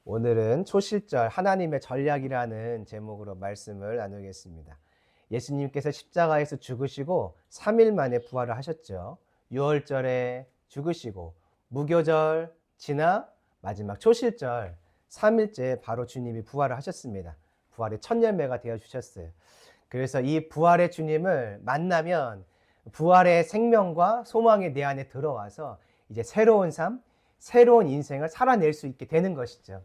오늘은 초실절 하나님의 전략이라는 제목으로 말씀을 나누겠습니다. 예수님께서 십자가에서 죽으시고 3일 만에 부활을 하셨죠. 유월절에 죽으시고 무교절 지나 마지막 초실절 3일째 바로 주님이 부활을 하셨습니다. 부활의 첫 열매가 되어 주셨어요. 그래서 이 부활의 주님을 만나면 부활의 생명과 소망이 내 안에 들어와서 이제 새로운 삶, 새로운 인생을 살아낼 수 있게 되는 것이죠.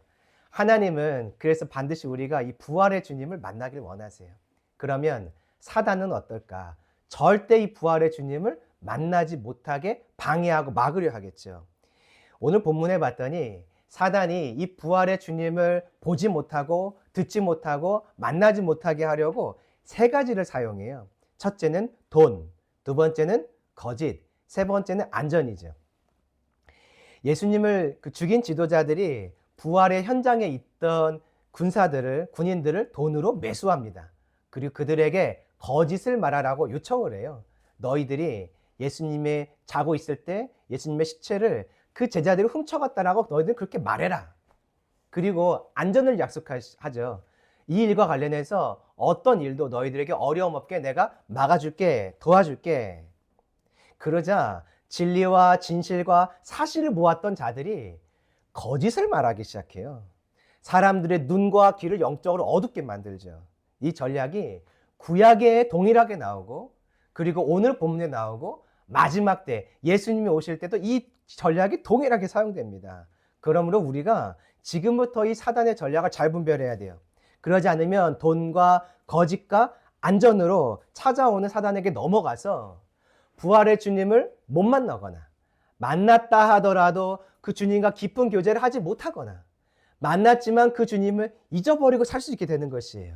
하나님은 그래서 반드시 우리가 이 부활의 주님을 만나길 원하세요. 그러면 사단은 어떨까? 절대 이 부활의 주님을 만나지 못하게 방해하고 막으려 하겠죠. 오늘 본문에 봤더니 사단이 이 부활의 주님을 보지 못하고 듣지 못하고 만나지 못하게 하려고 세 가지를 사용해요. 첫째는 돈, 두 번째는 거짓, 세 번째는 안전이죠. 예수님을 죽인 지도자들이 부활의 현장에 있던 군인들을 돈으로 매수합니다. 그리고 그들에게 거짓을 말하라고 요청을 해요. 너희들이 예수님의 자고 있을 때 예수님의 시체를 그 제자들이 훔쳐갔다라고 너희들은 그렇게 말해라. 그리고 안전을 약속하죠. 이 일과 관련해서 어떤 일도 너희들에게 어려움 없게 내가 막아줄게, 도와줄게. 그러자 진리와 진실과 사실을 모았던 자들이 거짓을 말하기 시작해요. 사람들의 눈과 귀를 영적으로 어둡게 만들죠. 이 전략이 구약에 동일하게 나오고 그리고 오늘 본문에 나오고 마지막 때 예수님이 오실 때도 이 전략이 동일하게 사용됩니다. 그러므로 우리가 지금부터 이 사단의 전략을 잘 분별해야 돼요. 그러지 않으면 돈과 거짓과 안전으로 찾아오는 사단에게 넘어가서 부활의 주님을 못 만나거나 만났다 하더라도 그 주님과 깊은 교제를 하지 못하거나 만났지만 그 주님을 잊어버리고 살 수 있게 되는 것이에요.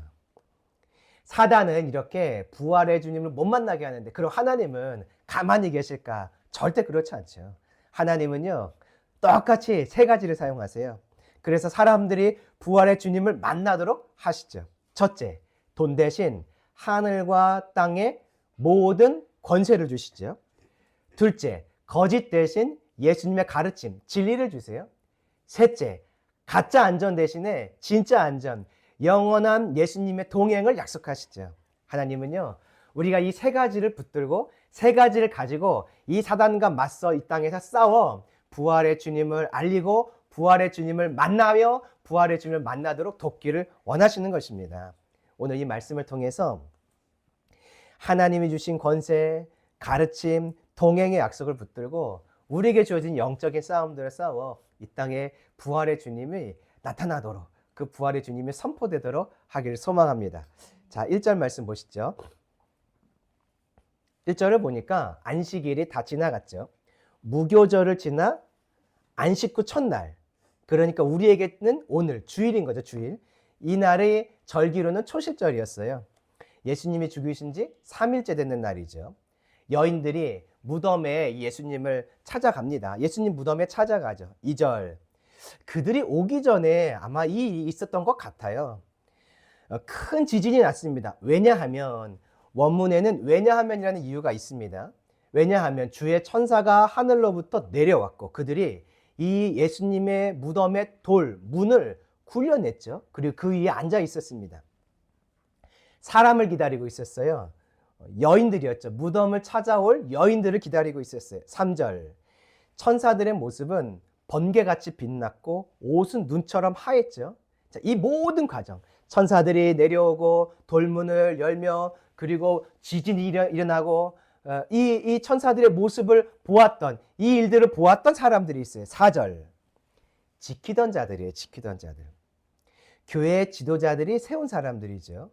사단은 이렇게 부활의 주님을 못 만나게 하는데 그럼 하나님은 가만히 계실까? 절대 그렇지 않죠. 하나님은요 똑같이 세 가지를 사용하세요. 그래서 사람들이 부활의 주님을 만나도록 하시죠. 첫째, 돈 대신 하늘과 땅의 모든 권세를 주시죠. 둘째, 거짓 대신 예수님의 가르침, 진리를 주세요. 셋째, 가짜 안전 대신에 진짜 안전, 영원한 예수님의 동행을 약속하시죠. 하나님은요, 우리가 이 세 가지를 붙들고 세 가지를 가지고 이 사단과 맞서 이 땅에서 싸워 부활의 주님을 알리고 부활의 주님을 만나며 부활의 주님을 만나도록 돕기를 원하시는 것입니다. 오늘 이 말씀을 통해서 하나님이 주신 권세, 가르침, 동행의 약속을 붙들고 우리에게 주어진 영적인 싸움들을 싸워 이 땅에 부활의 주님이 나타나도록 그 부활의 주님이 선포되도록 하기를 소망합니다. 자, 1절 말씀 보시죠. 1절을 보니까 안식일이 다 지나갔죠. 무교절을 지나 안식 후 첫날, 그러니까 우리에게는 오늘 주일인 거죠. 주일. 이날의 절기로는 초실절이었어요. 예수님이 죽으신 지 3일째 되는 날이죠. 여인들이 무덤에 예수님을 찾아갑니다. 예수님 무덤에 찾아가죠. 2절. 그들이 오기 전에 아마 이 일이 있었던 것 같아요. 큰 지진이 났습니다. 왜냐하면 원문에는 왜냐하면이라는 이유가 있습니다. 왜냐하면 주의 천사가 하늘로부터 내려왔고 그들이 이 예수님의 무덤의 문을 굴려냈죠. 그리고 그 위에 앉아 있었습니다. 사람을 기다리고 있었어요. 여인들이었죠. 무덤을 찾아올 여인들을 기다리고 있었어요. 3절. 천사들의 모습은 번개같이 빛났고 옷은 눈처럼 하였죠. 자, 이 모든 과정, 천사들이 내려오고 돌문을 열며 그리고 지진이 일어나고 이 천사들의 모습을 보았던 이 일들을 보았던 사람들이 있어요. 4절. 지키던 자들이에요. 지키던 자들. 교회 지도자들이 세운 사람들이죠.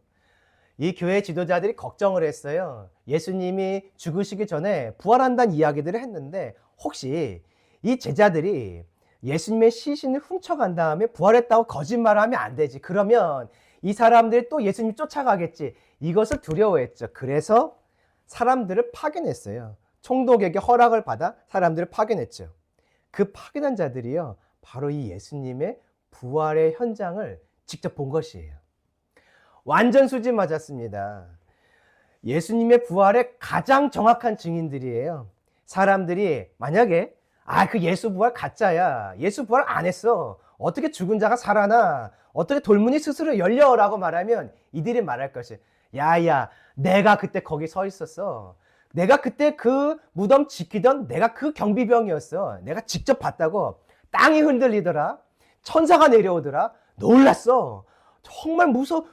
이 교회 지도자들이 걱정을 했어요. 예수님이 죽으시기 전에 부활한다는 이야기들을 했는데 혹시 이 제자들이 예수님의 시신을 훔쳐간 다음에 부활했다고 거짓말하면 안 되지. 그러면 이 사람들이 또 예수님 쫓아가겠지. 이것을 두려워했죠. 그래서 사람들을 파견했어요. 총독에게 허락을 받아 사람들을 파견했죠. 그 파견한 자들이요, 바로 이 예수님의 부활의 현장을 직접 본 것이에요. 완전 수지 맞았습니다. 예수님의 부활의 가장 정확한 증인들이에요. 사람들이 만약에 그 예수 부활 가짜야, 예수 부활 안 했어, 어떻게 죽은 자가 살아나? 어떻게 돌문이 스스로 열려라고 말하면 이들이 말할 것이 야야, 내가 그때 거기 서 있었어. 내가 그때 그 무덤 지키던 내가 그 경비병이었어. 내가 직접 봤다고. 땅이 흔들리더라. 천사가 내려오더라. 놀랐어. 정말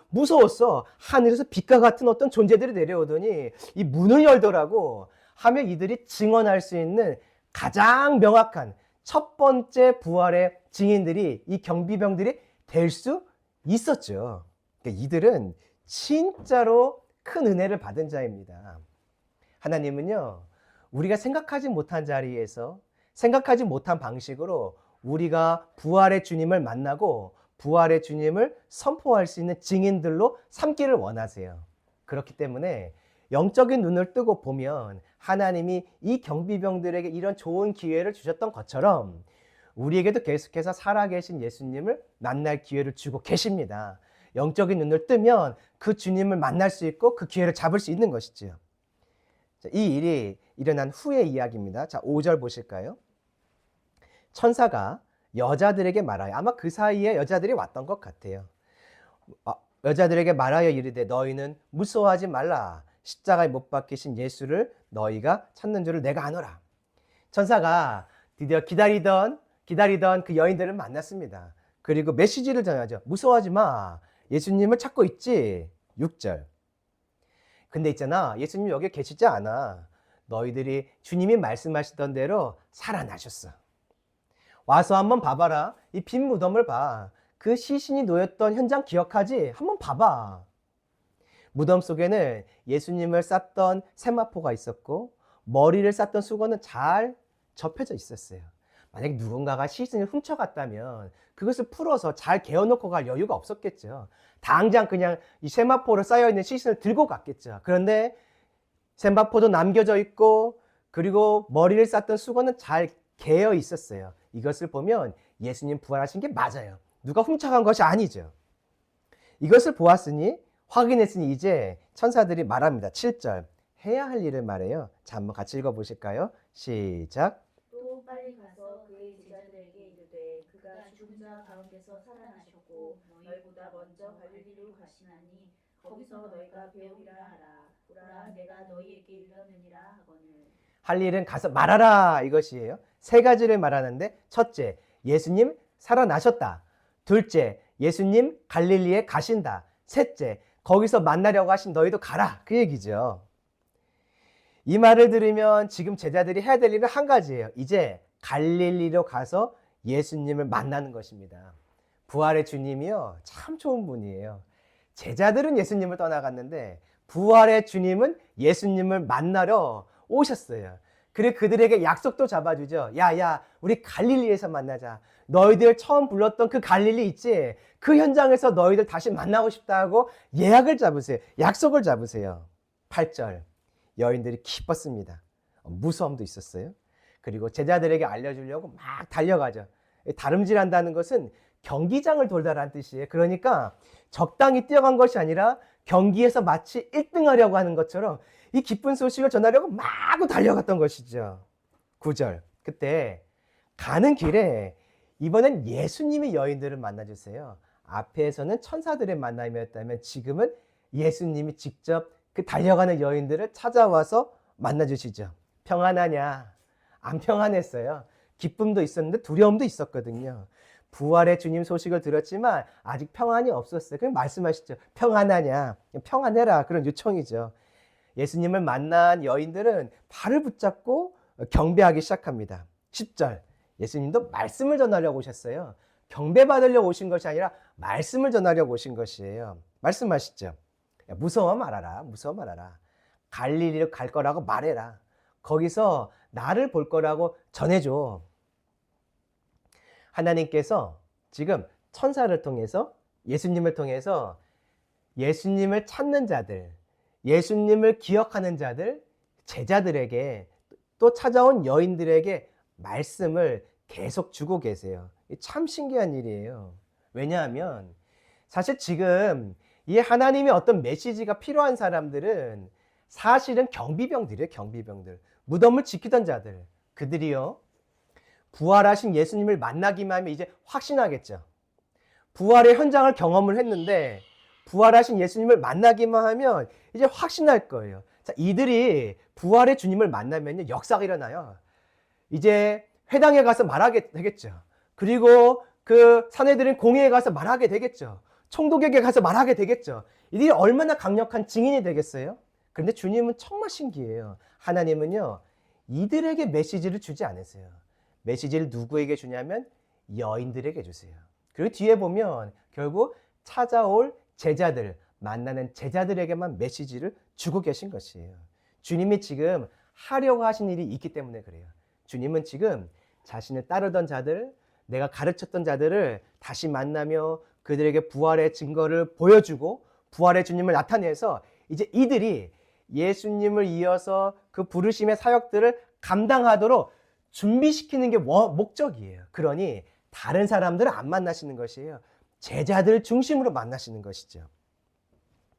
무서웠어. 하늘에서 빛과 같은 어떤 존재들이 내려오더니 이 문을 열더라고 하며 이들이 증언할 수 있는 가장 명확한 첫 번째 부활의 증인들이 이 경비병들이 될 수 있었죠. 그러니까 이들은 진짜로 큰 은혜를 받은 자입니다. 하나님은요, 우리가 생각하지 못한 자리에서 생각하지 못한 방식으로 우리가 부활의 주님을 만나고 부활의 주님을 선포할 수 있는 증인들로 삼기를 원하세요. 그렇기 때문에 영적인 눈을 뜨고 보면 하나님이 이 경비병들에게 이런 좋은 기회를 주셨던 것처럼 우리에게도 계속해서 살아계신 예수님을 만날 기회를 주고 계십니다. 영적인 눈을 뜨면 그 주님을 만날 수 있고 그 기회를 잡을 수 있는 것이지요. 이 일이 일어난 후의 이야기입니다. 자, 5절 보실까요? 천사가 여자들에게 말하여, 아마 그 사이에 여자들이 왔던 것 같아요. 여자들에게 말하여 이르되 너희는 무서워하지 말라. 십자가에 못 박히신 예수를 너희가 찾는 줄을 내가 아노라. 천사가 드디어 기다리던 그 여인들을 만났습니다. 그리고 메시지를 전하죠. 무서워하지 마. 예수님을 찾고 있지. 6절. 근데 있잖아, 예수님 여기 계시지 않아. 너희들이 주님이 말씀하시던 대로 살아나셨어. 와서 한번 봐봐라. 이 빈 무덤을 봐. 그 시신이 놓였던 현장 기억하지? 한번 봐봐. 무덤 속에는 예수님을 쌌던 세마포가 있었고 머리를 쌌던 수건은 잘 접혀져 있었어요. 만약에 누군가가 시신을 훔쳐갔다면 그것을 풀어서 잘 개어놓고 갈 여유가 없었겠죠. 당장 그냥 이 세마포로 쌓여있는 시신을 들고 갔겠죠. 그런데 세마포도 남겨져 있고 그리고 머리를 쌌던 수건은 잘 개어 있었어요. 이것을 보면 예수님 부활하신 게 맞아요. 누가 훔쳐간 것이 아니죠. 이것을 보았으니 확인했으니 이제 천사들이 말합니다. 7절. 해야 할 일을 말해요. 자, 한번 같이 읽어보실까요? 시작. 또 빨리 가서 그의 제자들에게 이르되 그가 죽은 자 가운데서 살아나셨고 너희보다 먼저 갈릴리로 가시나니 거기서 너희가 배우리라 하라. 보라, 내가 너희에게 이르느니라 하거늘. 할 일은 가서 말하라, 이것이에요. 세 가지를 말하는데, 첫째, 예수님 살아나셨다. 둘째, 예수님 갈릴리에 가신다. 셋째, 거기서 만나려고 하신 너희도 가라. 그 얘기죠. 이 말을 들으면 지금 제자들이 해야 될 일은 한 가지예요. 이제 갈릴리로 가서 예수님을 만나는 것입니다. 부활의 주님이요, 참 좋은 분이에요. 제자들은 예수님을 떠나갔는데 부활의 주님은 예수님을 만나러 오셨어요. 그리고 그들에게 약속도 잡아주죠. 야, 우리 갈릴리에서 만나자. 너희들 처음 불렀던 그 갈릴리 있지? 그 현장에서 너희들 다시 만나고 싶다고 예약을 잡으세요. 약속을 잡으세요. 8절. 여인들이 기뻤습니다. 무서움도 있었어요. 그리고 제자들에게 알려주려고 막 달려가죠. 다름질한다는 것은 경기장을 돌다라는 뜻이에요. 그러니까 적당히 뛰어간 것이 아니라 경기에서 마치 1등 하려고 하는 것처럼 이 기쁜 소식을 전하려고 마구 달려갔던 것이죠. 9절. 그때 가는 길에 이번엔 예수님이 여인들을 만나주세요. 앞에서는 천사들의 만남이었다면 지금은 예수님이 직접 그 달려가는 여인들을 찾아와서 만나주시죠. 평안하냐? 안 평안했어요. 기쁨도 있었는데 두려움도 있었거든요. 부활의 주님 소식을 들었지만 아직 평안이 없었어요. 그냥 말씀하시죠. 평안하냐? 평안해라. 그런 요청이죠. 예수님을 만난 여인들은 발을 붙잡고 경배하기 시작합니다. 10절. 예수님도 말씀을 전하려고 오셨어요. 경배받으려고 오신 것이 아니라 말씀을 전하려고 오신 것이에요. 말씀하시죠. 야, 무서워 말아라. 무서워 말아라. 갈릴리로 갈 거라고 말해라. 거기서 나를 볼 거라고 전해줘. 하나님께서 지금 천사를 통해서 예수님을 통해서 예수님을 찾는 자들, 예수님을 기억하는 자들, 제자들에게 또 찾아온 여인들에게 말씀을 계속 주고 계세요. 참 신기한 일이에요. 왜냐하면 사실 지금 이 하나님의 어떤 메시지가 필요한 사람들은 사실은 경비병들이에요. 경비병들. 무덤을 지키던 자들. 그들이요, 부활하신 예수님을 만나기만 하면 이제 확신하겠죠. 부활의 현장을 경험을 했는데 부활하신 예수님을 만나기만 하면 이제 확신할 거예요. 자, 이들이 부활의 주님을 만나면요, 역사가 일어나요. 이제 회당에 가서 말하게 되겠죠. 그리고 그 사내들은 공회에 가서 말하게 되겠죠. 총독에게 가서 말하게 되겠죠. 이들이 얼마나 강력한 증인이 되겠어요? 그런데 주님은 정말 신기해요. 하나님은요, 이들에게 메시지를 주지 않으세요. 메시지를 누구에게 주냐면 여인들에게 주세요. 그리고 뒤에 보면 결국 찾아올 제자들, 만나는 제자들에게만 메시지를 주고 계신 것이에요. 주님이 지금 하려고 하신 일이 있기 때문에 그래요. 주님은 지금 자신을 따르던 자들, 내가 가르쳤던 자들을 다시 만나며 그들에게 부활의 증거를 보여주고 부활의 주님을 나타내서 이제 이들이 예수님을 이어서 그 부르심의 사역들을 감당하도록 준비시키는 게 목적이에요. 그러니 다른 사람들을 안 만나시는 것이에요. 제자들 중심으로 만나시는 것이죠.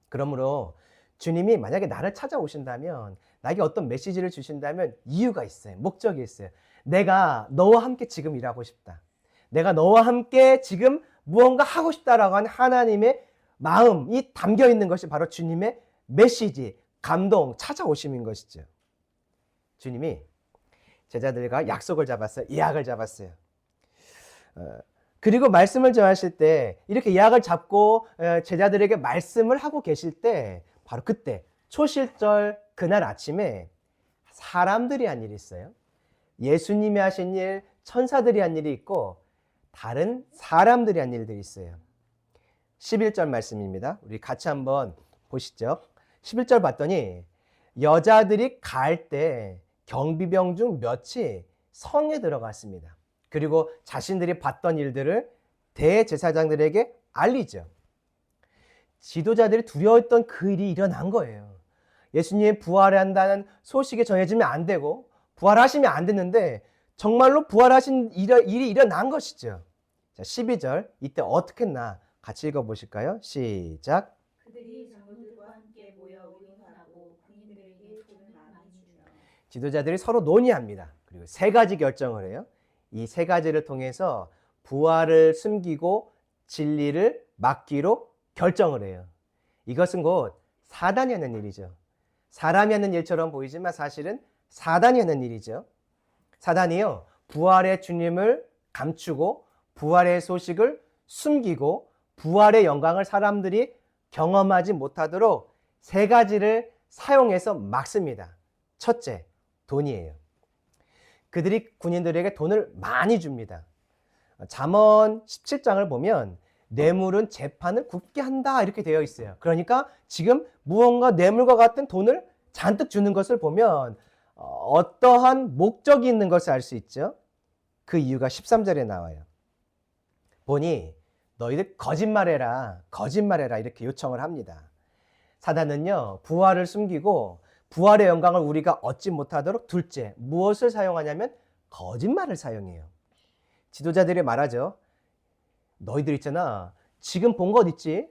그러므로 주님이 만약에 나를 찾아오신다면, 나에게 어떤 메시지를 주신다면 이유가 있어요. 목적이 있어요. 내가 너와 함께 지금 일하고 싶다. 내가 너와 함께 지금 무언가 하고 싶다라고 하는 하나님의 마음이 담겨 있는 것이 바로 주님의 메시지, 감동, 찾아오심인 것이죠. 주님이 제자들과 약속을 잡았어요. 예약을 잡았어요. 그리고 말씀을 전하실 때 이렇게 예약을 잡고 제자들에게 말씀을 하고 계실 때 바로 그때 초실절 그날 아침에 사람들이 한 일이 있어요. 예수님이 하신 일, 천사들이 한 일이 있고 다른 사람들이 한 일들이 있어요. 11절 말씀입니다. 우리 같이 한번 보시죠. 11절 봤더니 여자들이 갈 때 경비병 중 몇이 성에 들어갔습니다. 그리고 자신들이 봤던 일들을 대제사장들에게 알리죠. 지도자들이 두려워했던 그 일이 일어난 거예요. 예수님이 부활한다는 소식이 전해지면 안 되고 부활하시면 안 됐는데 정말로 부활하신 일이 일어난 것이죠. 자, 12절 이때 어떻게 했나 같이 읽어보실까요? 시작. 그들이 장로들과 함께 모여 의논하고 군인들에게 돈을 많이 주며 지도자들이 서로 논의합니다. 그리고 세 가지 결정을 해요. 이 세 가지를 통해서 부활을 숨기고 진리를 막기로 결정을 해요. 이것은 곧 사단이 하는 일이죠. 사람이 하는 일처럼 보이지만 사실은 사단이 하는 일이죠. 사단이요, 부활의 주님을 감추고 부활의 소식을 숨기고 부활의 영광을 사람들이 경험하지 못하도록 세 가지를 사용해서 막습니다. 첫째, 돈이에요. 그들이 군인들에게 돈을 많이 줍니다. 잠언 17장을 보면 뇌물은 재판을 굳게 한다 이렇게 되어 있어요. 그러니까 지금 무언가 뇌물과 같은 돈을 잔뜩 주는 것을 보면 어떠한 목적이 있는 것을 알 수 있죠. 그 이유가 13절에 나와요. 보니 너희들 거짓말해라 이렇게 요청을 합니다. 사단은요, 부활을 숨기고 부활의 영광을 우리가 얻지 못하도록 둘째, 무엇을 사용하냐면 거짓말을 사용해요. 지도자들이 말하죠. 너희들 있잖아, 지금 본 것 있지?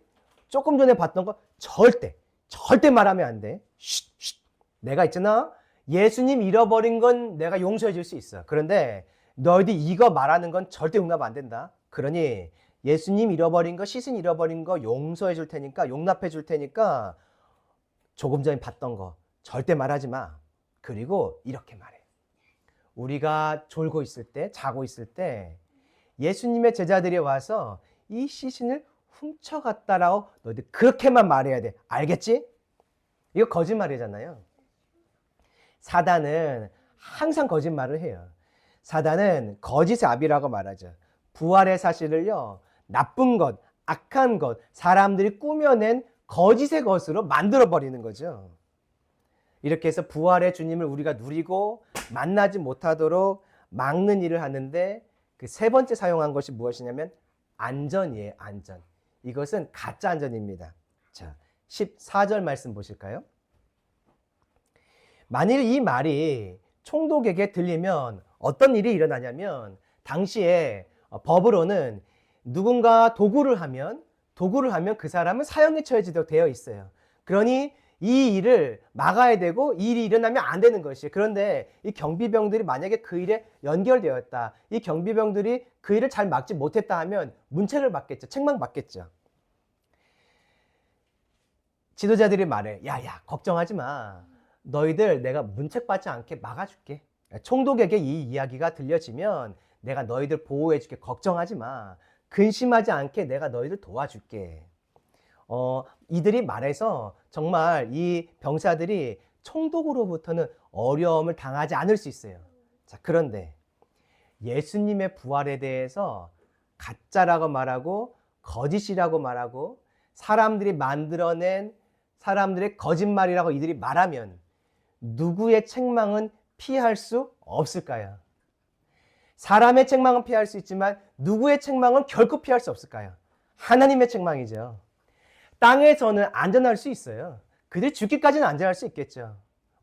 조금 전에 봤던 거 절대 말하면 안 돼. 쉿. 내가 있잖아, 예수님 잃어버린 건 내가 용서해 줄 수 있어. 그런데 너희들 이거 말하는 건 절대 용납 안 된다. 그러니 예수님 잃어버린 거, 시신 잃어버린 거 용서해 줄 테니까, 용납해 줄 테니까 조금 전에 봤던 거 절대 말하지 마. 그리고 이렇게 말해. 우리가 졸고 있을 때, 자고 있을 때 예수님의 제자들이 와서 이 시신을 훔쳐갔다라고 너희들 그렇게만 말해야 돼. 알겠지? 이거 거짓말이잖아요. 사단은 항상 거짓말을 해요. 사단은 거짓의 아비라고 말하죠. 부활의 사실을요, 나쁜 것, 악한 것, 사람들이 꾸며낸 거짓의 것으로 만들어버리는 거죠. 이렇게 해서 부활의 주님을 우리가 누리고 만나지 못하도록 막는 일을 하는데 그 세 번째 사용한 것이 무엇이냐면 안전이에요. 안전. 이것은 가짜 안전입니다. 자, 14절 말씀 보실까요? 만일 이 말이 총독에게 들리면 어떤 일이 일어나냐면 당시에 법으로는 누군가 도구를 하면 그 사람은 사형에 처해지도록 되어 있어요. 그러니 이 일을 막아야 되고 이 일이 일어나면 안 되는 것이에요. 그런데 이 경비병들이 만약에 그 일에 연결되었다. 이 경비병들이 그 일을 잘 막지 못했다 하면 문책을 받겠죠. 책망받겠죠. 지도자들이 말해. 야야, 걱정하지 마. 너희들 내가 문책받지 않게 막아줄게. 총독에게 이 이야기가 들려지면 내가 너희들 보호해줄게. 걱정하지 마. 근심하지 않게 내가 너희들 도와줄게. 이들이 말해서 정말 이 병사들이 총독으로부터는 어려움을 당하지 않을 수 있어요. 자, 그런데 예수님의 부활에 대해서 가짜라고 말하고 거짓이라고 말하고 사람들이 만들어낸 사람들의 거짓말이라고 이들이 말하면 누구의 책망은 피할 수 없을까요? 사람의 책망은 피할 수 있지만 누구의 책망은 결코 피할 수 없을까요? 하나님의 책망이죠. 땅에서는 안전할 수 있어요. 그들이 죽기까지는 안전할 수 있겠죠.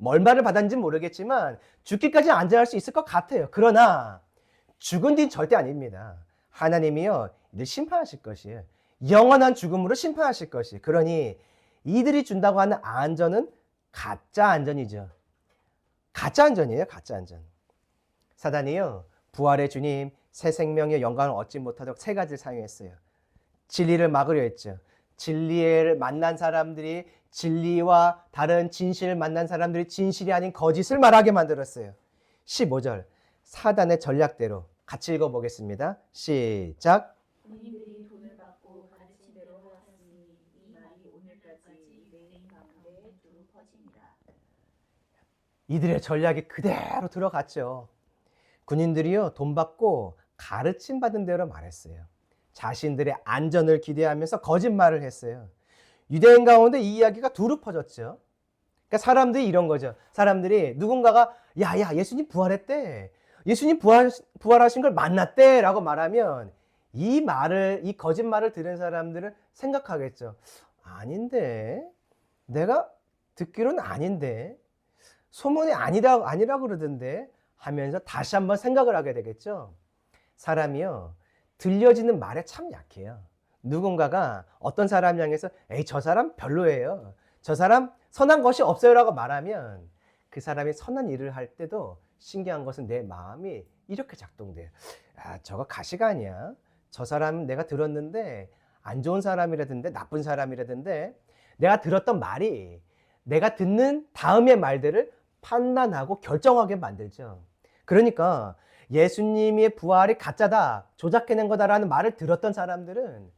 얼마를 받았는지 모르겠지만 죽기까지는 안전할 수 있을 것 같아요. 그러나 죽은 뒤는 절대 아닙니다. 하나님이요, 이들 심판하실 것이에요. 영원한 죽음으로 심판하실 것이에요. 그러니 이들이 준다고 하는 안전은 가짜 안전이죠. 가짜 안전이에요. 가짜 안전. 사단이요, 부활의 주님 새 생명의 영광을 얻지 못하도록 세 가지를 사용했어요. 진리를 막으려 했죠. 진리를 만난 사람들이 진리와 다른 진실을 만난 사람들이 진실이 아닌 거짓을 말하게 만들었어요. 15절 사단의 전략대로 같이 읽어보겠습니다. 시작. 군인들이 돈을 받고 가르친 대로 하였으니 이 말이 오늘까지 유대인 가운데 두루 퍼집니다. 이들의 전략이 그대로 들어갔죠. 군인들이요, 돈 받고 가르침 받은 대로 말했어요. 자신들의 안전을 기대하면서 거짓말을 했어요. 유대인 가운데 이 이야기가 두루 퍼졌죠. 그러니까 사람들이 이런 거죠. 사람들이 누군가가 야야 예수님 부활했대. 예수님 부활하신 걸 만났대 라고 말하면 이 거짓말을 들은 사람들은 생각하겠죠. 아닌데, 내가 듣기로는 아닌데, 소문이 아니라고 그러던데 하면서 다시 한번 생각을 하게 되겠죠. 사람이요, 들려지는 말에 참 약해요. 누군가가 어떤 사람 향해서 에이, 저 사람 별로예요. 저 사람 선한 것이 없어요 라고 말하면 그 사람이 선한 일을 할 때도 신기한 것은 내 마음이 이렇게 작동돼요. 아, 저거 가시가 아니야. 저 사람 내가 들었는데 안 좋은 사람이라던데 나쁜 사람이라던데 내가 들었던 말이 내가 듣는 다음의 말들을 판단하고 결정하게 만들죠. 그러니까 예수님의 부활이 가짜다, 조작해낸 거다라는 말을 들었던 사람들은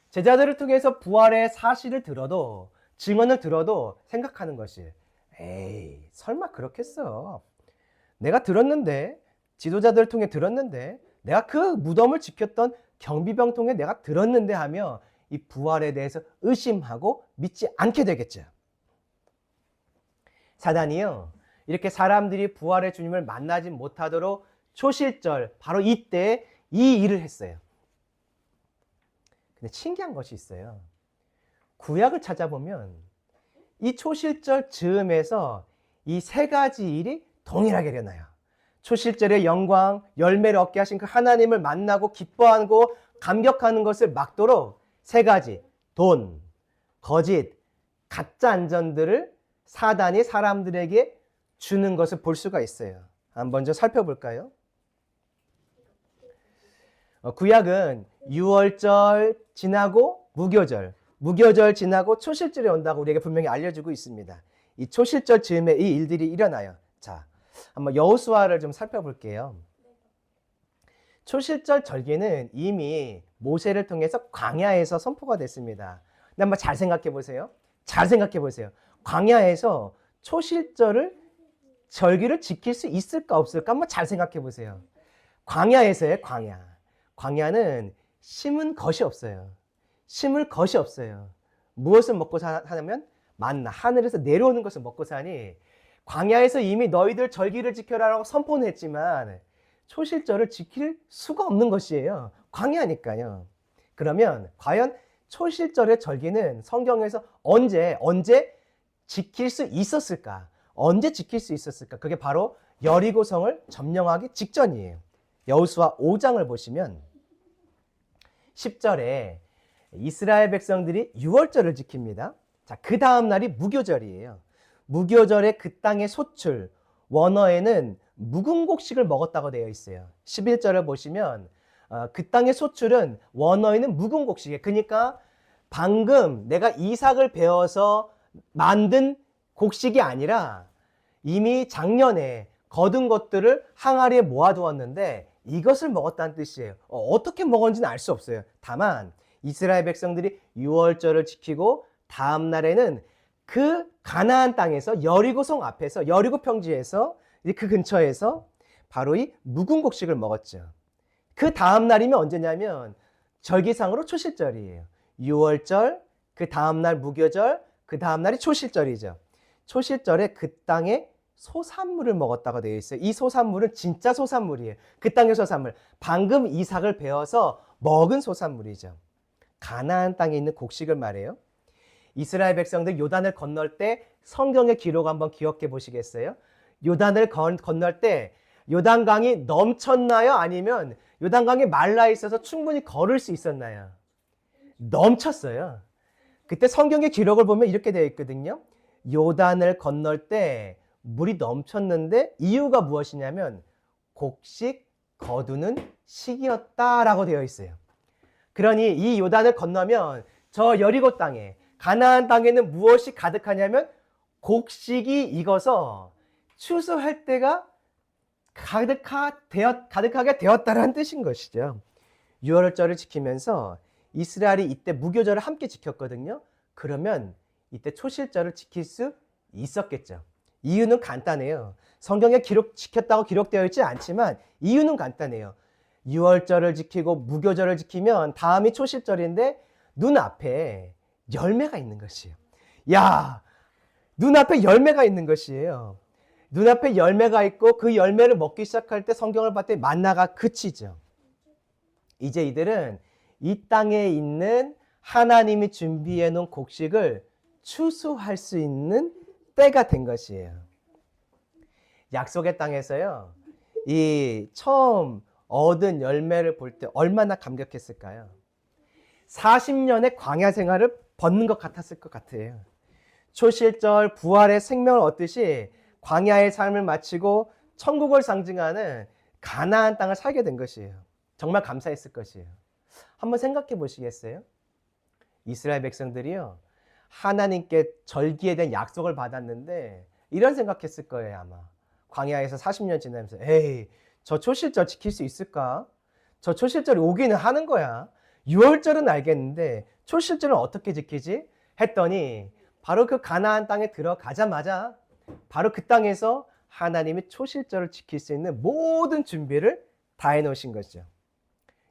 제자들을 통해서 부활의 사실을 들어도 증언을 들어도 생각하는 것이 에이 설마 그렇겠어. 내가 들었는데 지도자들을 통해 들었는데 내가 그 무덤을 지켰던 경비병 통해 내가 들었는데 하며 이 부활에 대해서 의심하고 믿지 않게 되겠죠. 사단이요, 이렇게 사람들이 부활의 주님을 만나지 못하도록 초실절 바로 이때 이 일을 했어요. 근데 신기한 것이 있어요. 구약을 찾아보면 이 초실절 즈음에서 이 세 가지 일이 동일하게 일어나요. 초실절의 영광, 열매를 얻게 하신 그 하나님을 만나고 기뻐하고 감격하는 것을 막도록 세 가지, 돈, 거짓, 가짜 안전들을 사단이 사람들에게 주는 것을 볼 수가 있어요. 한번 좀 살펴볼까요? 구약은 유월절 지나고 무교절 지나고 초실절이 온다고 우리에게 분명히 알려주고 있습니다. 이 초실절 즈음에 이 일들이 일어나요. 자, 한번 여호수아를 좀 살펴볼게요. 초실절 절기는 이미 모세를 통해서 광야에서 선포가 됐습니다. 근데 한번 잘 생각해 보세요. 광야에서 절기를 지킬 수 있을까 없을까 한번 잘 생각해 보세요. 광야에서의 광야는 심을 것이 없어요. 무엇을 먹고 사냐면 만나, 하늘에서 내려오는 것을 먹고 사니 광야에서 이미 너희들 절기를 지켜라라고 선포는 했지만 초실절을 지킬 수가 없는 것이에요. 광야니까요. 그러면 과연 초실절의 절기는 성경에서 언제 지킬 수 있었을까? 그게 바로 여리고성을 점령하기 직전이에요. 여호수아 5장을 보시면 10절에 이스라엘 백성들이 유월절을 지킵니다. 자, 그 다음 날이 무교절이에요. 무교절에 그 땅의 소출, 원어에는 묵은 곡식을 먹었다고 되어 있어요. 11절을 보시면 그 땅의 소출은 원어에는 묵은 곡식이에요. 그러니까 방금 내가 이삭을 베어서 만든 곡식이 아니라 이미 작년에 거둔 것들을 항아리에 모아두었는데 이것을 먹었다는 뜻이에요. 어떻게 먹었는지는 알 수 없어요. 다만 이스라엘 백성들이 유월절을 지키고 다음 날에는 그 가나안 땅에서 여리고성 앞에서 여리고 평지에서 그 근처에서 바로 이 묵은 곡식을 먹었죠. 그 다음 날이면 언제냐면 절기상으로 초실절이에요. 유월절, 그 다음 날 무교절, 그 다음 날이 초실절이죠. 초실절에 그 땅에 소산물을 먹었다고 되어 있어요. 이 소산물은 진짜 소산물이에요. 그 땅의 소산물. 방금 이삭을 베어서 먹은 소산물이죠. 가나안 땅에 있는 곡식을 말해요. 이스라엘 백성들 요단을 건널 때 성경의 기록 한번 기억해 보시겠어요? 요단을 건널 때 요단강이 넘쳤나요? 아니면 요단강이 말라 있어서 충분히 걸을 수 있었나요? 넘쳤어요. 그때 성경의 기록을 보면 이렇게 되어 있거든요. 요단을 건널 때 물이 넘쳤는데 이유가 무엇이냐면 곡식 거두는 시기였다라고 되어 있어요. 그러니 이 요단을 건너면 저 여리고 땅에 가나안 땅에는 무엇이 가득하냐면 곡식이 익어서 추수할 때가 가득하게 되었다라는 뜻인 것이죠. 유월절을 지키면서 이스라엘이 이때 무교절을 함께 지켰거든요. 그러면 이때 초실절을 지킬 수 있었겠죠. 이유는 간단해요. 성경에 지켰다고 기록되어 있지 않지만 이유는 간단해요. 유월절을 지키고 무교절을 지키면 다음이 초실절인데 눈앞에 열매가 있는 것이에요. 야, 눈앞에 열매가 있는 것이에요. 눈앞에 열매가 있고 그 열매를 먹기 시작할 때 성경을 봤더니 만나가 그치죠. 이제 이들은 이 땅에 있는 하나님이 준비해 놓은 곡식을 추수할 수 있는 때가 된 것이에요. 약속의 땅에서요, 이 처음 얻은 열매를 볼 때 얼마나 감격했을까요? 40년의 광야 생활을 벗는 것 같았을 것 같아요. 초실절 부활의 생명을 얻듯이 광야의 삶을 마치고 천국을 상징하는 가나안 땅을 살게 된 것이에요. 정말 감사했을 것이에요. 한번 생각해 보시겠어요? 이스라엘 백성들이요, 하나님께 절기에 대한 약속을 받았는데 이런 생각했을 거예요. 아마 광야에서 40년 지나면서 에이, 저 초실절 지킬 수 있을까? 저 초실절이 오기는 하는 거야. 6월절은 알겠는데 초실절은 어떻게 지키지? 했더니 바로 그 가나안 땅에 들어가자마자 바로 그 땅에서 하나님이 초실절을 지킬 수 있는 모든 준비를 다 해놓으신 거죠.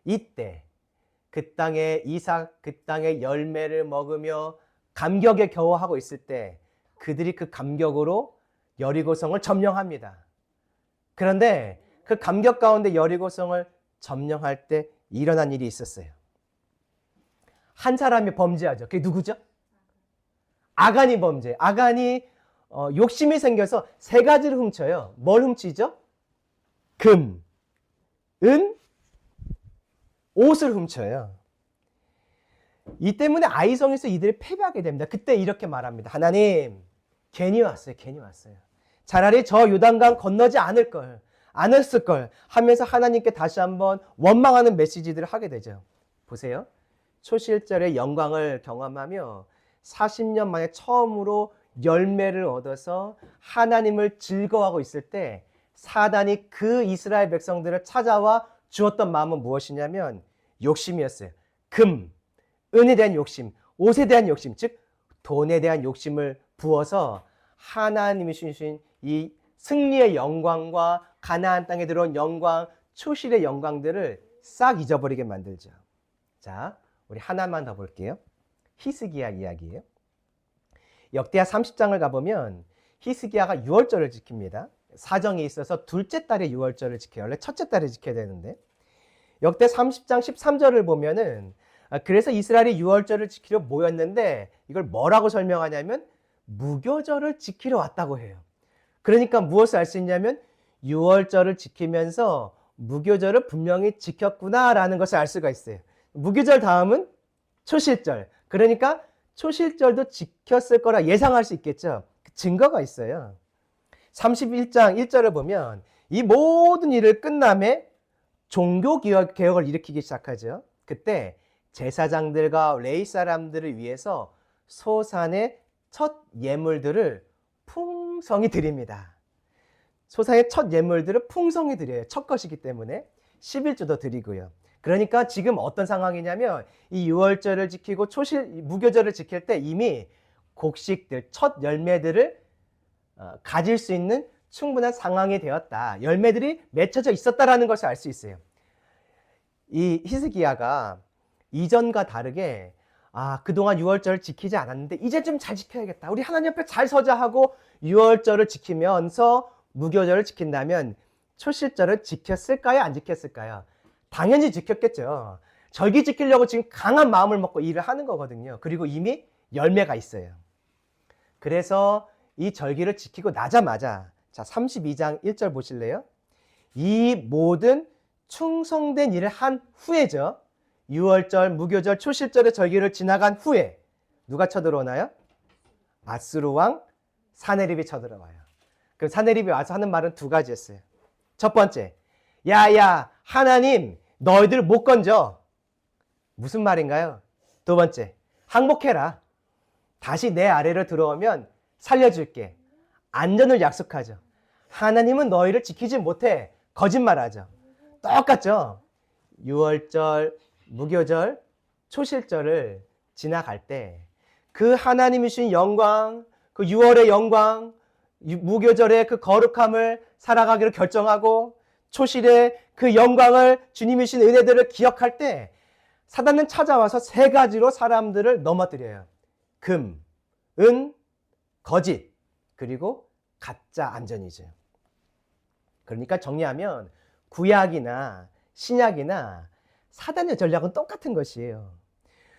이때 그 땅에 이삭, 그 땅의 열매를 먹으며 감격에 겨워하고 있을 때 그들이 그 감격으로 여리고성을 점령합니다. 그런데 그 감격 가운데 여리고성을 점령할 때 일어난 일이 있었어요. 한 사람이 범죄하죠. 그게 누구죠? 아간이 범죄. 아간이 욕심이 생겨서 세 가지를 훔쳐요. 뭘 훔치죠? 금, 은, 옷을 훔쳐요. 이 때문에 아이성에서 이들이 패배하게 됩니다. 그때 이렇게 말합니다. 하나님, 괜히 왔어요. 차라리 저 요단강 건너지 않을 걸, 안 했을 걸 하면서 하나님께 다시 한번 원망하는 메시지들을 하게 되죠. 보세요. 초실절의 영광을 경험하며 40년 만에 처음으로 열매를 얻어서 하나님을 즐거워하고 있을 때 사단이 그 이스라엘 백성들을 찾아와 주었던 마음은 무엇이냐면 욕심이었어요. 금, 은에 대한 욕심, 옷에 대한 욕심, 즉 돈에 대한 욕심을 부어서 하나님이 주신 이 승리의 영광과 가나안 땅에 들어온 영광, 초실의 영광들을 싹 잊어버리게 만들죠. 자, 우리 하나만 더 볼게요. 히스기야 이야기예요. 역대하 30장을 가보면 히스기야가 유월절을 지킵니다. 사정이 있어서 둘째 달에 유월절을 지켜요. 원래 첫째 달에 지켜야 되는데 역대 30장 13절을 보면은 그래서 이스라엘이 유월절을 지키려 모였는데 이걸 뭐라고 설명하냐면 무교절을 지키러 왔다고 해요. 그러니까 무엇을 알 수 있냐면 유월절을 지키면서 무교절을 분명히 지켰구나라는 것을 알 수가 있어요. 무교절 다음은 초실절. 그러니까 초실절도 지켰을 거라 예상할 수 있겠죠. 그 증거가 있어요. 31장 1절을 보면 이 모든 일을 끝남에 종교개혁을 일으키기 시작하죠. 그때 제사장들과 레위 사람들을 위해서 소산의 첫 예물들을 풍성히 드립니다. 소산의 첫 예물들을 풍성히 드려요. 첫 것이기 때문에 11조도 드리고요. 그러니까 지금 어떤 상황이냐면 이 유월절을 지키고 무교절을 지킬 때 이미 곡식들, 첫 열매들을 가질 수 있는 충분한 상황이 되었다. 열매들이 맺혀져 있었다라는 것을 알 수 있어요. 이 히스기야가 이전과 다르게 그동안 유월절을 지키지 않았는데 이제 좀 잘 지켜야겠다. 우리 하나님 앞에 잘 서자 하고 유월절을 지키면서 무교절을 지킨다면 초실절을 지켰을까요? 안 지켰을까요? 당연히 지켰겠죠. 절기 지키려고 지금 강한 마음을 먹고 일을 하는 거거든요. 그리고 이미 열매가 있어요. 그래서 이 절기를 지키고 나자마자 자 32장 1절 보실래요? 이 모든 충성된 일을 한 후에죠. 유월절, 무교절, 초실절의 절기를 지나간 후에 누가 쳐들어오나요? 아수르 왕 사네립이 쳐들어와요. 그럼 사네립이 와서 하는 말은 두 가지였어요. 첫 번째, 야야 하나님 너희들 못 건져. 무슨 말인가요? 두 번째, 항복해라. 다시 내 아래로 들어오면 살려줄게. 안전을 약속하죠. 하나님은 너희를 지키지 못해. 거짓말하죠. 똑같죠. 유월절, 무교절, 초실절을 지나갈 때 그 하나님이 주신 영광, 그 유월의 영광, 무교절의 그 거룩함을 살아가기로 결정하고 초실의 그 영광을 주님이 주신 은혜들을 기억할 때 사단은 찾아와서 세 가지로 사람들을 넘어뜨려요. 금, 은, 거짓, 그리고 가짜 안전이죠. 그러니까 정리하면 구약이나 신약이나 사단의 전략은 똑같은 것이에요.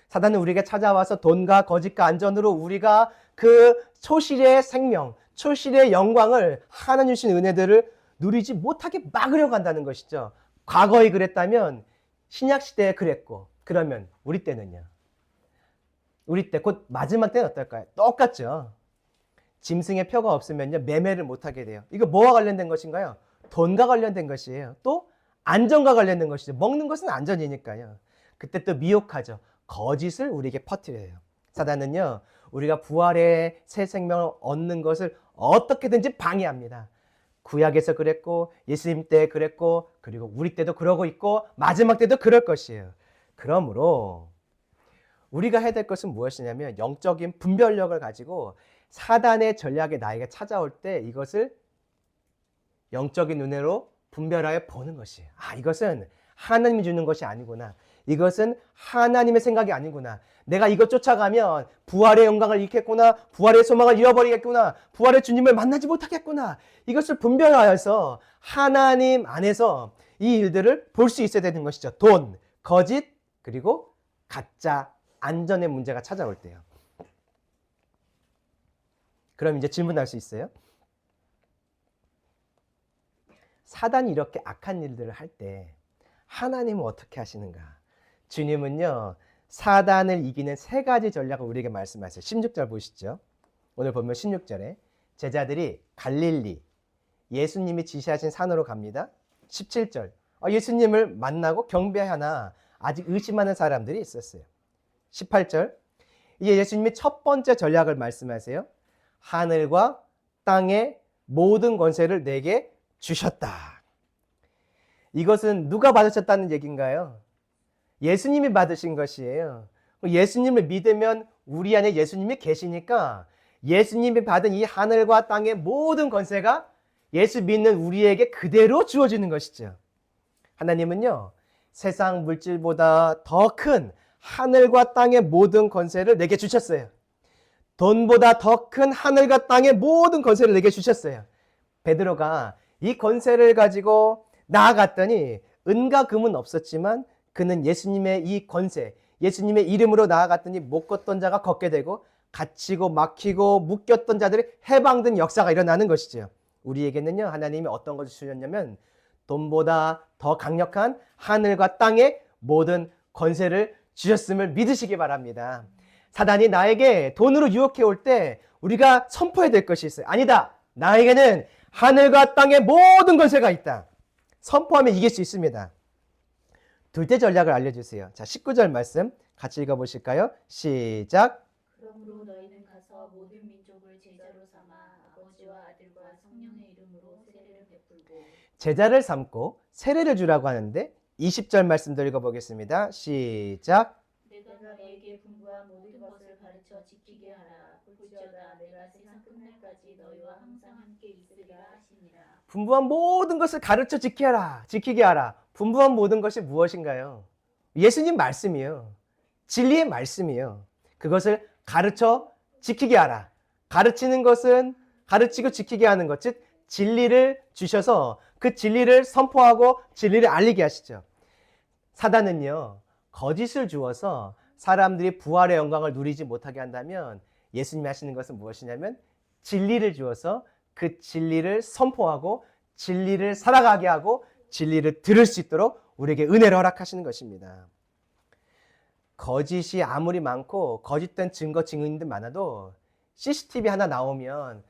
사단은 우리에게 찾아와서 돈과 거짓과 안전으로 우리가 그 초실의 생명, 초실의 영광을 하나님 주신 은혜들을 누리지 못하게 막으려고 한다는 것이죠. 과거에 그랬다면 신약시대에 그랬고 그러면 우리 때는요? 우리 때 곧 마지막 때는 어떨까요? 똑같죠. 짐승의 표가 없으면요 매매를 못하게 돼요. 이거 뭐와 관련된 것인가요? 돈과 관련된 것이에요. 또 안전과 관련된 것이죠. 먹는 것은 안전이니까요. 그때 또 미혹하죠. 거짓을 우리에게 퍼뜨려요. 사단은요 우리가 부활의 새 생명을 얻는 것을 어떻게든지 방해합니다. 구약에서 그랬고 예수님 때 그랬고 그리고 우리 때도 그러고 있고 마지막 때도 그럴 것이에요. 그러므로 우리가 해야 될 것은 무엇이냐면 영적인 분별력을 가지고 사단의 전략이 나에게 찾아올 때 이것을 영적인 눈으로 분별하여 보는 것이에요. 이것은 하나님이 주는 것이 아니구나. 이것은 하나님의 생각이 아니구나. 내가 이것 쫓아가면 부활의 영광을 잃겠구나. 부활의 소망을 잃어버리겠구나. 부활의 주님을 만나지 못하겠구나. 이것을 분별하여서 하나님 안에서 이 일들을 볼 수 있어야 되는 것이죠. 돈, 거짓, 그리고 가짜 안전의 문제가 찾아올 때요. 그럼 이제 질문할 수 있어요. 사단이 이렇게 악한 일들을 할 때 하나님은 어떻게 하시는가? 주님은요 사단을 이기는 세 가지 전략을 우리에게 말씀하세요. 16절 보시죠. 오늘 보면 16절에 제자들이 갈릴리 예수님이 지시하신 산으로 갑니다. 17절 예수님을 만나고 경배하나 아직 의심하는 사람들이 있었어요. 18절 이제 예수님이 첫 번째 전략을 말씀하세요. 하늘과 땅의 모든 권세를 내게 주셨다. 이것은 누가 받으셨다는 얘기인가요? 예수님이 받으신 것이에요. 예수님을 믿으면 우리 안에 예수님이 계시니까 예수님이 받은 이 하늘과 땅의 모든 권세가 예수 믿는 우리에게 그대로 주어지는 것이죠. 하나님은요 세상 물질보다 더 큰 하늘과 땅의 모든 권세를 내게 주셨어요. 돈보다 더 큰 하늘과 땅의 모든 권세를 내게 주셨어요. 베드로가 이 권세를 가지고 나아갔더니 은과 금은 없었지만 그는 예수님의 이 권세, 예수님의 이름으로 나아갔더니 못 걷던 자가 걷게 되고 갇히고 막히고 묶였던 자들이 해방된 역사가 일어나는 것이죠. 우리에게는요 하나님이 어떤 것을 주셨냐면 돈보다 더 강력한 하늘과 땅의 모든 권세를 주셨음을 믿으시기 바랍니다. 사단이 나에게 돈으로 유혹해 올 때 우리가 선포해야 될 것이 있어요. 아니다. 나에게는 하늘과 땅의 모든 권세가 있다. 선포하면 이길 수 있습니다. 둘째 전략을 알려주세요. 자, 19절 말씀 같이 읽어보실까요? 시작. 그러므로 너희는 가서 모든 민족을 제자로 삼아 아버지와 아들과 성령의 이름으로 세례를 베풀고 제자를 삼고 세례를 주라고 하는데 20절 말씀도 읽어보겠습니다. 시작. 내가 너에게 분부한 모든 것을 가르쳐 지키게 하라. 볼지어다 내가 세상 끝날까지 너희와 항상 함께 있으리라 하시니라. 분부한 모든 것을 가르쳐 지키게 하라. 분부한 모든 것이 무엇인가요? 예수님 말씀이요. 진리의 말씀이요. 그것을 가르쳐 지키게 하라. 가르치는 것은 가르치고 지키게 하는 것, 즉 진리를 주셔서 그 진리를 선포하고 진리를 알리게 하시죠. 사단은요, 거짓을 주어서 사람들이 부활의 영광을 누리지 못하게 한다면 예수님이 하시는 것은 무엇이냐면 진리를 주어서 그 진리를 선포하고 진리를 살아가게 하고 진리를 들을 수 있도록 우리에게 은혜를 허락하시는 것입니다. 거짓이 아무리 많고 거짓된 증거 증인들 많아도 CCTV 하나 나오면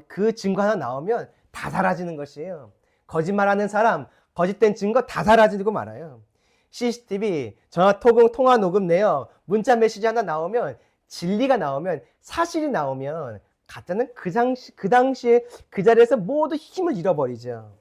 그 증거 하나 나오면 다 사라지는 것이에요. 거짓말하는 사람, 거짓된 증거 다 사라지고 말아요. CCTV, 전화 통화 녹음 내역, 문자 메시지 하나 나오면 진리가 나오면 사실이 나오면 가짜는 그 당시에 그 자리에서 모두 힘을 잃어버리죠.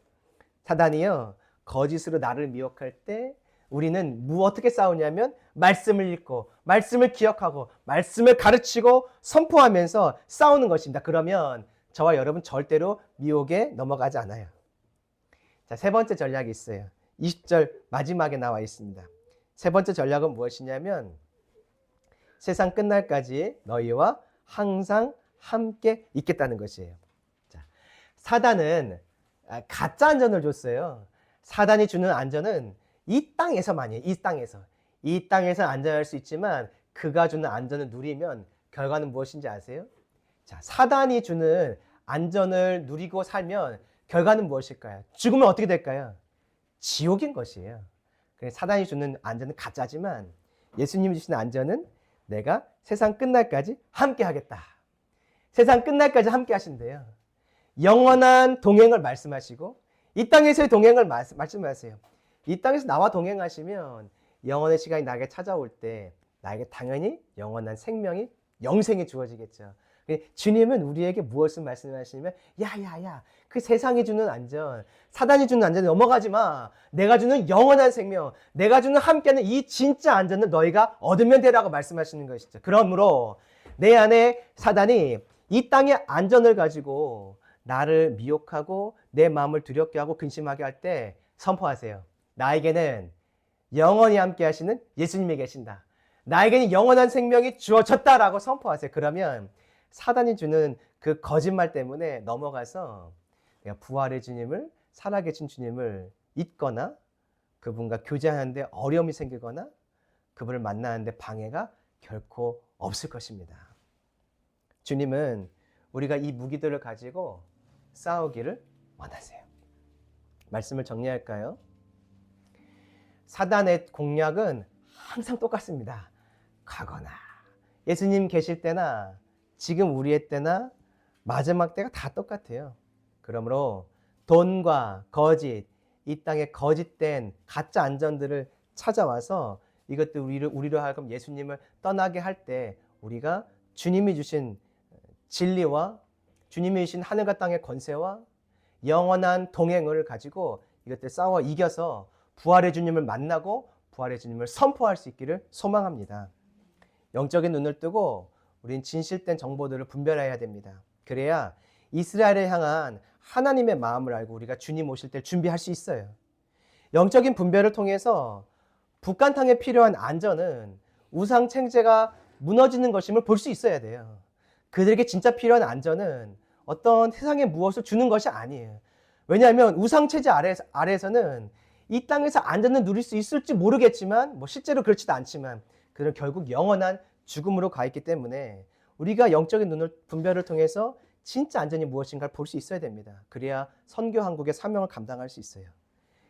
사단이요, 거짓으로 나를 미혹할 때 우리는 어떻게 싸우냐면 말씀을 읽고 말씀을 기억하고 말씀을 가르치고 선포하면서 싸우는 것입니다. 그러면 저와 여러분 절대로 미혹에 넘어가지 않아요. 자, 세 번째 전략이 있어요. 20절 마지막에 나와 있습니다. 세 번째 전략은 무엇이냐면 세상 끝날까지 너희와 항상 함께 있겠다는 것이에요. 자, 사단은 가짜 안전을 줬어요. 사단이 주는 안전은 이 땅에서만이에요. 이 땅에서 안전할 수 있지만 그가 주는 안전을 누리면 결과는 무엇인지 아세요? 자, 사단이 주는 안전을 누리고 살면 결과는 무엇일까요? 죽으면 어떻게 될까요? 지옥인 것이에요. 사단이 주는 안전은 가짜지만 예수님이 주시는 안전은 내가 세상 끝날까지 함께 하겠다. 세상 끝날까지 함께 하신대요. 영원한 동행을 말씀하시고 이 땅에서의 동행을 말씀하세요. 이 땅에서 나와 동행하시면 영원의 시간이 나에게 찾아올 때 나에게 당연히 영원한 생명이 영생이 주어지겠죠. 주님은 우리에게 무엇을 말씀하시냐면 야야야 그 세상이 주는 안전, 사단이 주는 안전에 넘어가지 마. 내가 주는 영원한 생명, 내가 주는 함께하는 이 진짜 안전을 너희가 얻으면 되라고 말씀하시는 것이죠. 그러므로 내 안에 사단이 이 땅의 안전을 가지고 나를 미혹하고 내 마음을 두렵게 하고 근심하게 할 때 선포하세요. 나에게는 영원히 함께 하시는 예수님이 계신다. 나에게는 영원한 생명이 주어졌다라고 선포하세요. 그러면 사단이 주는 그 거짓말 때문에 넘어가서 내가 부활의 주님을, 살아계신 주님을 잊거나 그분과 교제하는데 어려움이 생기거나 그분을 만나는데 방해가 결코 없을 것입니다. 주님은 우리가 이 무기들을 가지고 싸우기를 원하세요. 말씀을 정리할까요? 사단의 공략은 항상 똑같습니다. 가거나 예수님 계실 때나 지금 우리의 때나 마지막 때가 다 똑같아요. 그러므로 돈과 거짓, 이 땅의 거짓된 가짜 안전들을 찾아와서 이것들 우리로 하여금 예수님을 떠나게 할 때 우리가 주님이 주신 진리와 주님이 주신 하늘과 땅의 권세와 영원한 동행을 가지고 이것들 싸워 이겨서 부활의 주님을 만나고 부활의 주님을 선포할 수 있기를 소망합니다. 영적인 눈을 뜨고 우린 진실된 정보들을 분별해야 됩니다. 그래야 이스라엘을 향한 하나님의 마음을 알고 우리가 주님 오실 때 준비할 수 있어요. 영적인 분별을 통해서 북한탕에 필요한 안전은 우상 챙제가 무너지는 것임을 볼 수 있어야 돼요. 그들에게 진짜 필요한 안전은 어떤 세상에 무엇을 주는 것이 아니에요. 왜냐하면 우상 체제 아래에서는 이 땅에서 안전을 누릴 수 있을지 모르겠지만 실제로 그렇지도 않지만 그들은 결국 영원한 죽음으로 가 있기 때문에 우리가 영적인 분별을 통해서 진짜 안전이 무엇인가를 볼 수 있어야 됩니다. 그래야 선교 한국의 사명을 감당할 수 있어요.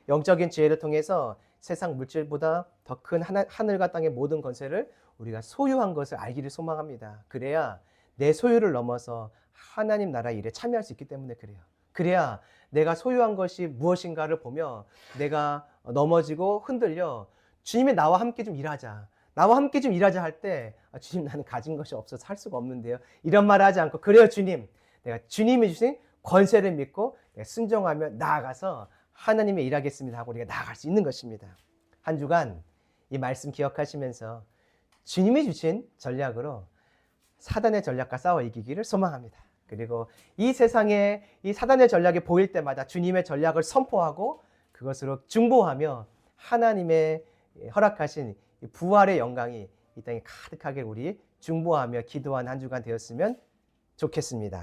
영적인 지혜를 통해서 세상 물질보다 더 큰 하늘과 땅의 모든 권세를 우리가 소유한 것을 알기를 소망합니다. 그래야 내 소유를 넘어서 하나님 나라 일에 참여할 수 있기 때문에 그래요. 그래야 내가 소유한 것이 무엇인가를 보며 내가 넘어지고 흔들려 주님이 나와 함께 좀 일하자. 나와 함께 좀 일하자 할 때 주님 나는 가진 것이 없어서 할 수가 없는데요. 이런 말을 하지 않고 그래요 주님. 내가 주님이 주신 권세를 믿고 순종하며 나아가서 하나님의 일하겠습니다 하고 우리가 나아갈 수 있는 것입니다. 한 주간 이 말씀 기억하시면서 주님이 주신 전략으로 사단의 전략과 싸워 이기기를 소망합니다. 그리고 이 세상에 이 사단의 전략이 보일 때마다 주님의 전략을 선포하고 그것으로 중보하며 하나님의 허락하신 부활의 영광이 이 땅에 가득하게 우리 중보하며 기도한 한 주간 되었으면 좋겠습니다.